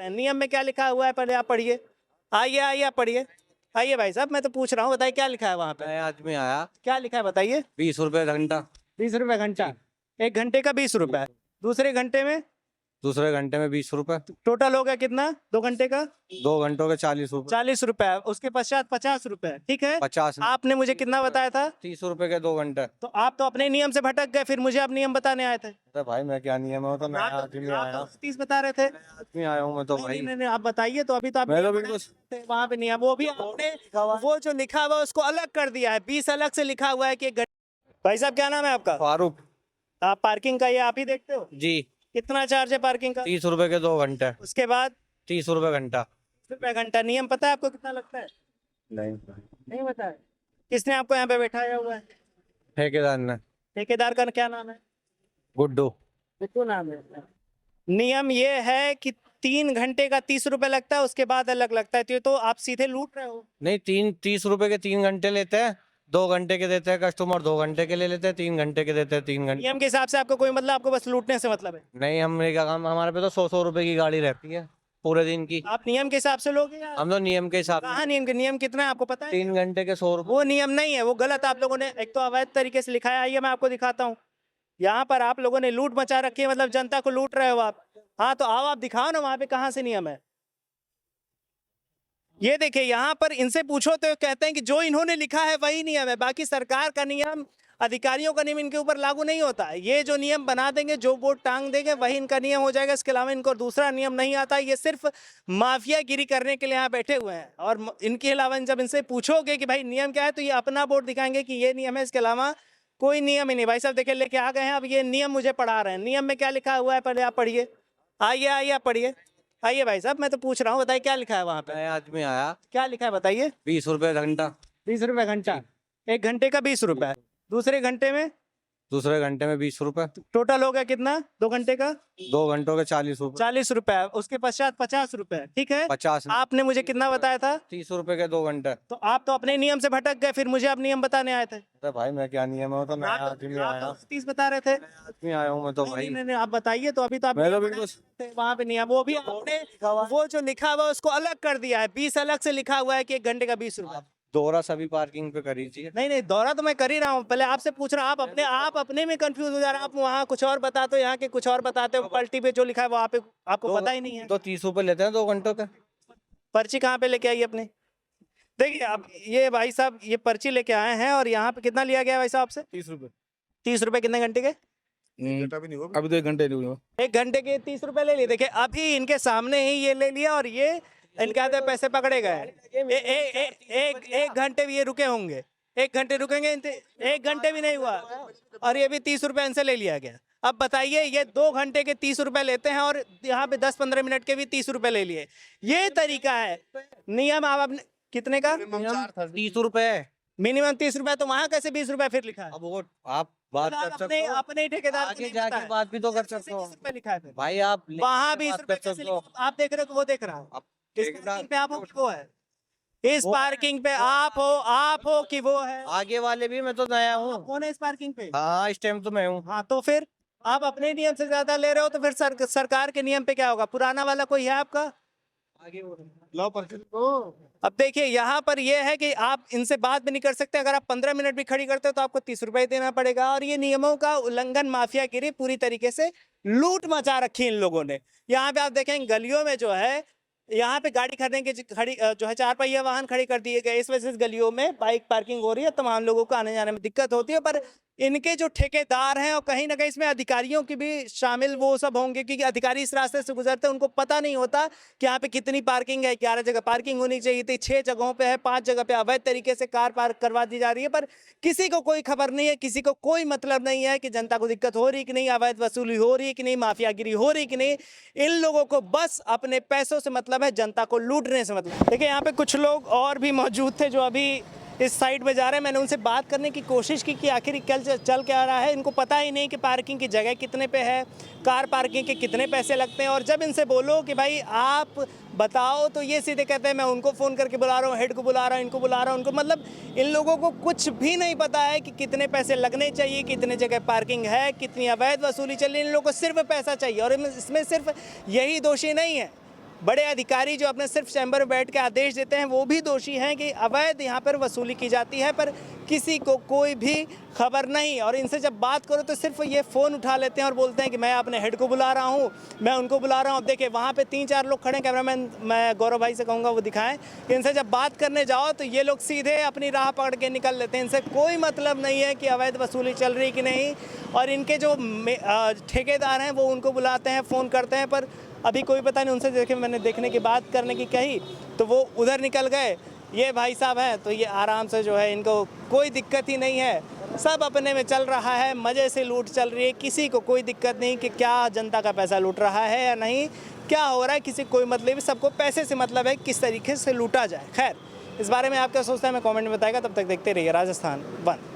नियम में क्या लिखा हुआ है पहले आप पढ़िए। आइए आइए आप पढ़िए। आइए भाई साहब, मैं तो पूछ रहा हूँ, बताइए क्या लिखा है वहाँ पे। नया आदमी आया, क्या लिखा है बताइए। 20 रुपए घंटा। 20 रुपए घंटा। एक घंटे का 20 रुपए। दूसरे घंटे में दूसरे घंटे में 20 रुपए। टोटल हो गया कितना 2 घंटे का? 2 घंटों के 40 रुपए। 40 रुपए। उसके पश्चात 50 रुपए, ठीक है। 50। आपने मुझे कितना बताया था? 30 रुपए के 2 घंटे। तो आप तो अपने नियम से भटक गए, फिर मुझे आप नियम बताने आए थे। अरे भाई मैं क्या नियम है, वो तो नया आदमी आया। आप 30 बता रहे थे। आदमी आया हूँ मैं तो भाई। नहीं, आप बताइए तो। अभी तो आप मैं तो बिल्कुल वहाँ पे नियम, वो भी आपने वो जो लिखा हुआ है उसको अलग कर दिया है। 20 अलग से लिखा हुआ है कि भाई साहब क्या नाम है आपका? फारूक आप पार्किंग का ये आप ही देखते हो? जी। कितना चार्ज है पार्किंग का? 30 रुपए के 2 घंटे। उसके बाद 30 रुपए घंटा। रुपए घंटा। नियम पता है आपको कितना लगता है? नहीं पता है। किसने आपको यहाँ पे बैठाया हुआ है? ठेकेदार ने। ठेकेदार का क्या नाम है? गुड्डू। बिट्टू नाम है। नियम ये है कि 3 घंटे का 30 रुपए लगता है, उसके बाद अलग लगता है। तो ये तो आप सीधे लूट रहे हो। नहीं, 30 रुपए के 3 घंटे लेते हैं। 2 घंटे के देते हैं कस्टमर, 2 घंटे के ले लेते हैं, 3 घंटे के देते हैं 3 घंटे। नियम के हिसाब से आपको कोई मतलब, आपको बस लूटने से मतलब है? नहीं, हमने क्या काम, हमारे पे तो 100-100 रुपए की गाड़ी रहती है पूरे दिन की। आप नियम के हिसाब से लोगे या हम तो नियम के हिसाब कहाँ? नियम के नियम कितना है आपको पता है? 3 घंटे के 100 रुपए। वो नियम नहीं है, वो गलत आप लोगों ने एक तो अवैध तरीके से लिखा है। आइए मैं आपको दिखाता हूँ। यहाँ पर आप लोगों ने लूट मचा रखी है, मतलब जनता को लूट रहे हो आप। हाँ तो आओ आप दिखाओ ना वहां पे कहाँ से नियम है। ये देखिए यहाँ पर इनसे पूछो तो कहते हैं कि जो इन्होंने लिखा है वही नियम है, बाकी सरकार का नियम, अधिकारियों का नियम इनके ऊपर लागू नहीं होता है। ये जो नियम बना देंगे, जो बोर्ड टांग देंगे वही इनका नियम हो जाएगा। इसके अलावा इनको दूसरा नियम नहीं आता। ये सिर्फ माफियागिरी करने के लिए यहाँ बैठे हुए हैं। और इनके अलावा जब इनसे पूछोगे कि भाई नियम क्या है, तो ये अपना बोर्ड दिखाएंगे कि ये नियम है, इसके अलावा कोई नियम ही नहीं। भाई साहब देखिए लेके आ गए हैं, अब ये नियम मुझे पढ़ा रहे हैं। नियम में क्या लिखा हुआ है पहले आप पढ़िए। आइए आइए आप पढ़िए। आइए भाई साहब, मैं तो पूछ रहा हूँ, बताइए क्या लिखा है वहाँ पे। नया आदमी आया, क्या लिखा है बताइए। 20 रुपए घंटा। 20 रुपए घंटा। एक घंटे का 20 रुपए। दूसरे घंटे में दूसरे घंटे में 20 रुपए। टोटल हो गया कितना 2 घंटे का? 2 घंटों के 40 रुपए। 40 रुपए। उसके पश्चात 50 रुपए, ठीक है। 50। आपने मुझे कितना बताया था? 30 रुपए के 2 घंटे। तो आप तो अपने नियम से भटक गए, फिर मुझे आप नियम बताने आए थे। अरे भाई मैं क्या नियम है, वो तो नया आदमी आप आया। तो 30 बता रहे थे। आदमी आया हूँ मैं तो भाई। नहीं, आप बताइए तो। अभी तो आप मैं तो बिल्कुल वहाँ पे नियम, वो भी आपने वो जो लिखा हुआ है उसको अलग कर दिया है। 20 अलग से लिखा हुआ है कि 1 घंटे का 20 रुपए। दोहरा सभी पार्किंग पे करी थी। नहीं, दौरा तो मैं कर ही रहा हूँ। पहले आपसे पूछ रहा हूँ, आप अपने में कंफ्यूज हो जा रहे हैं। आप वहाँ कुछ और बताते हो, यहाँ के कुछ और बताते हो। पलटी पे जो लिखा है वो आपको पता ही नहीं है। तो 30 रुपए लेते हैं 2 घंटों के। पर्ची कहाँ पे लेके आई अपने? देखिए अब ये भाई साहब ये पर्ची लेके आए हैं, और यहाँ पे कितना लिया गया भाई साहब से? 30 रुपए। 30 रुपए कितने घंटे के? अभी तो 1 घंटे नहीं हुआ। 1 घंटे के 30 रुपए ले लिए। देखिए अभी इनके सामने ही ये ले लिया, और ये इनके हाथ में पैसे पकड़े गए। एक घंटे भी ये रुके होंगे। 1 घंटे रुकेंगे, 1 घंटे भी नहीं हुआ, और ये भी 30 रुपए इनसे ले लिया गया। अब बताइए, ये 2 घंटे के 30 रुपए लेते हैं, और यहाँ पे 10-15 मिनट के भी 30 रुपए ले लिए। ये तरीका है नियम। आप अपने कितने का? 30 रुपए। मिनिमम 30 रुपए। तो वहाँ कैसे 20 रुपए फिर लिखा है? अब वो आप बात कर सकते अपने हो, अपने ही ठेकेदार को आगे नहीं जाके पता है। बात भी तो कर कैसे सकते हो 20 रुपए लिखा है फिर? भाई। आप वहाँ बात 20 रुपए कर कैसे सकते हो। लिखा? आप देख रहे हो कि वो देख रहा है? अब इस पार्किंग पे आप हो कि वो है? इस पार्किंग पे आप हो कि वो है? आगे वाले भी, मैं तो नया हूँ। कौन है इस पार्किंग पे? हाँ, इस टाइम तो मैं हूँ। हाँ तो फिर आप अपने नियम से ज्यादा ले रहे हो, तो फिर सरकार के नियम पे क्या होगा? पुराना वाला कोई है आपका? लाओ पर्ची। अब देखिए यहाँ पर यह है कि आप इनसे बात भी नहीं कर सकते। अगर आप 15 मिनट भी खड़ी करते हो तो आपको 30 रुपए देना पड़ेगा। और ये नियमों का उल्लंघन, माफियागिरी, पूरी तरीके से लूट मचा रखी इन लोगों ने। यहाँ पे आप देखें गलियों में जो है, यहाँ पे गाड़ी खड़ी जो है 4 पहिया वाहन खड़ी कर दिए गए। इस वजह से गलियों में बाइक पार्किंग हो रही है, तमाम लोगों को आने जाने में दिक्कत होती है। पर इनके जो ठेकेदार हैं, और कहीं ना कहीं इसमें अधिकारियों की भी शामिल वो सब होंगे, क्योंकि अधिकारी इस रास्ते से गुजरते हैं, उनको पता नहीं होता कि यहाँ पे कितनी पार्किंग है। 11 जगह पार्किंग होनी चाहिए थी, 6 जगहों पे है, 5 जगह पे अवैध तरीके से कार पार्क करवा दी जा रही है। पर किसी को कोई खबर नहीं है, किसी को कोई मतलब नहीं है कि जनता को दिक्कत हो रही कि नहीं, अवैध वसूली हो रही कि नहीं, माफियागिरी हो रही कि नहीं। इन लोगों को बस अपने पैसों से मतलब है, जनता को लूटने से मतलब। देखिए यहाँ पे कुछ लोग और भी मौजूद थे जो अभी इस साइड में जा रहे हैं। मैंने उनसे बात करने की कोशिश की कि आखिर चल क्या रहा है। इनको पता ही नहीं कि पार्किंग की जगह कितने पे है, कार पार्किंग के कितने पैसे लगते हैं। और जब इनसे बोलो कि भाई आप बताओ, तो ये सीधे कहते हैं मैं उनको फ़ोन करके बुला रहा हूँ, हेड को बुला रहा हूँ, इनको बुला रहा हूँ, उनको। मतलब इन लोगों को कुछ भी नहीं पता है कि कितने पैसे लगने चाहिए, कितने जगह पार्किंग है, कितनी अवैध वसूली चल रही है। इन लोगों को सिर्फ पैसा चाहिए। और इसमें सिर्फ यही दोषी नहीं है, बड़े अधिकारी जो अपने सिर्फ चैम्बर में बैठ के आदेश देते हैं वो भी दोषी हैं कि अवैध यहाँ पर वसूली की जाती है, पर किसी को कोई भी खबर नहीं। और इनसे जब बात करो तो सिर्फ ये फ़ोन उठा लेते हैं और बोलते हैं कि मैं अपने हेड को बुला रहा हूँ, मैं उनको बुला रहा हूँ। अब देखिए वहाँ पे 3-4 लोग खड़े हैं, कैमरामैन मैं गौरव भाई से कहूँगा वो दिखाएं कि इनसे जब बात करने जाओ तो ये लोग सीधे अपनी राह पकड़ के निकल लेते हैं। इनसे कोई मतलब नहीं है कि अवैध वसूली चल रही कि नहीं। और इनके जो ठेकेदार हैं वो उनको बुलाते हैं, फ़ोन करते हैं, पर अभी कोई पता नहीं। उनसे देखे मैंने देखने की बात करने की कही तो वो उधर निकल गए। ये भाई साहब हैं तो ये आराम से जो है, इनको कोई दिक्कत ही नहीं है, सब अपने में चल रहा है, मज़े से लूट चल रही है। किसी को कोई दिक्कत नहीं कि क्या जनता का पैसा लूट रहा है या नहीं, क्या हो रहा है, किसी कोई मतलब नहीं। सबको पैसे से मतलब है, किस तरीके से लूटा जाए। खैर, इस बारे में आप क्या सोचते हैं हमें कमेंट में बताएगा। तब तक देखते रहिए राजस्थान 1।